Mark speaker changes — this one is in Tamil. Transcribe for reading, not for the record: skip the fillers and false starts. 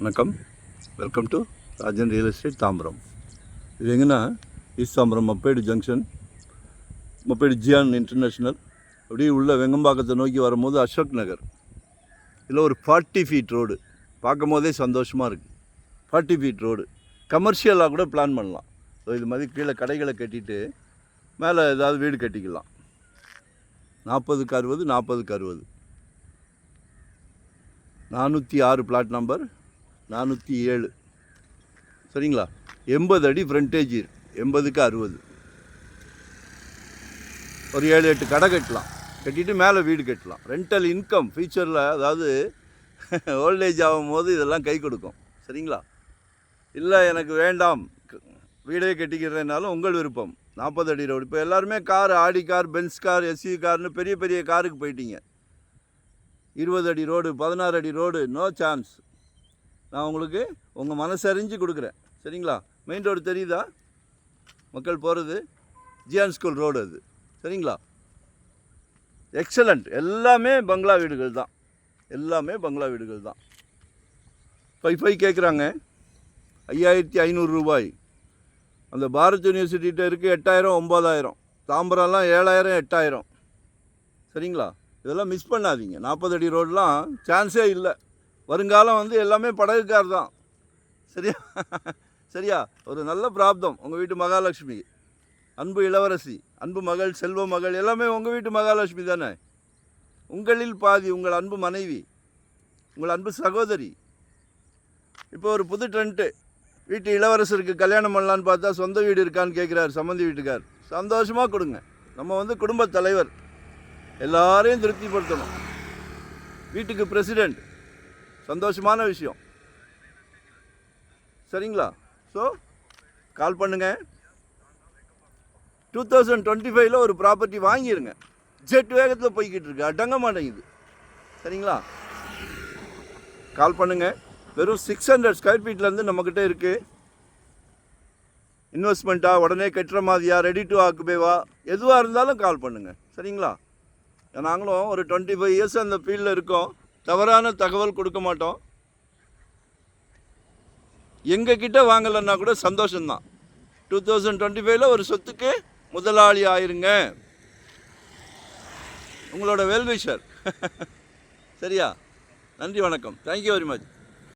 Speaker 1: வணக்கம். Welcome to Rajan real estate Tambaram. இது எங்கன்னா east Tambaram Mappedu junction, Mappedu Zion international, அப்படியே உள்ள வெங்கம்பாக்கத்தை நோக்கி வரும்போது அசோக் நகர். இதில் ஒரு 40 ஃபீட் ரோடு பார்க்கும் போதே சந்தோஷமாக இருக்குது. 40 ஃபீட் ரோடு கமர்ஷியலாக கூட பிளான் பண்ணலாம். ஸோ இது மாதிரி கீழே கடைகளை கட்டிட்டு மேலே ஏதாவது வீடு கட்டிக்கலாம். 40க்கு 60, 40க்கு 60. 406 பிளாட் நம்பர் 407. சரிங்களா? 80 அடி ஃப்ரண்டேஜ் இருக்கு. 80க்கு 60. ஒரு 7-8 கடை கட்டலாம். கட்டிட்டு மேலே வீடு கட்டலாம். ரெண்டல் இன்கம் ஃபியூச்சரில், அதாவது ஓல்டேஜ் ஆகும்போது இதெல்லாம் கை கொடுக்கும். சரிங்களா? இல்லை எனக்கு வேண்டாம், வீடே கட்டிக்கிறதுனாலும் உங்கள் விருப்பம். 40 அடி ரோடு. இப்போ எல்லாருமே car, Audi car, Benz car, SUV கார்னு பெரிய பெரிய காருக்கு போயிட்டீங்க. 20 அடி ரோடு, 16 அடி ரோடு, நோ சான்ஸ். நான் உங்களுக்கு உங்கள் மனசறிஞ்சு கொடுக்குறேன். சரிங்களா? மெயின் ரோடு தெரியுதா? மக்கள் போகிறது ஜியான் ஸ்கூல் ரோடு அது. சரிங்களா? எக்ஸலண்ட். எல்லாமே பங்களா வீடுகள் தான். எல்லாமே பங்களா வீடுகள் தான். 5 கேட்குறாங்க. 5500 ரூபாய். அந்த பாரத் யூனிவர்சிட்டிகிட்ட இருக்குது 8000, 9000. தாம்பரம்லாம் 7000, 8000. சரிங்களா? இதெல்லாம் மிஸ் பண்ணாதீங்க. 40 அடி ரோடெலாம் சான்ஸே இல்லை. வருங்காலம் எல்லாமே படகுக்கார் தான். சரியா? சரியா? ஒரு நல்ல பிராப்தம் உங்கள் வீட்டு மகாலட்சுமி, அன்பு இளவரசி, அன்பு மகள், செல்வ மகள், எல்லாமே உங்கள் வீட்டு மகாலட்சுமி தானே. உங்களில் பாதி உங்கள் அன்பு மனைவி, உங்கள் அன்பு சகோதரி. இப்போ ஒரு புது ட்ரெண்ட்டு. வீட்டு இளவரசருக்கு கல்யாணம் பண்ணலான்னு பார்த்தா சொந்த வீடு இருக்கான்னு கேட்குறாரு சம்மந்தி வீட்டுக்கார். சந்தோஷமாக கொடுங்க. நம்ம குடும்பத் தலைவர், எல்லாரையும் திருப்திப்படுத்தணும். வீட்டுக்கு பிரசிடெண்ட், சந்தோஷமான விஷயம். சரிங்களா? ஸோ கால் பண்ணுங்கள். 2025 ஒரு ப்ராப்பர்ட்டி வாங்கிடுங்க. ஜெட் வேகத்தில் போய்கிட்டு இருக்கு, அடங்க மாட்டேங்குது. சரிங்களா? கால் பண்ணுங்கள். வெறும் 600 ஸ்கொயர் ஃபீட்லேருந்து நம்மக்கிட்ட இருக்குது. இன்வெஸ்ட்மெண்ட்டாக, உடனே கட்டுற மாதிரியா, ரெடி டு ஆக்குபேவா, எதுவாக இருந்தாலும் கால் பண்ணுங்கள். சரிங்களா? நாங்களும் ஒரு 25 இயர்ஸ் அந்த ஃபீல்டில் இருக்கோம். தவறான தகவல் கொடுக்க மாட்டோம். எங்ககிட்ட வாங்கலைன்னா கூட சந்தோஷம்தான். 2025 ஒரு சொத்துக்கு முதலாளி ஆயிருங்க. உங்களோட வெல்விஷர். சரியா? நன்றி, வணக்கம். Thank you very much.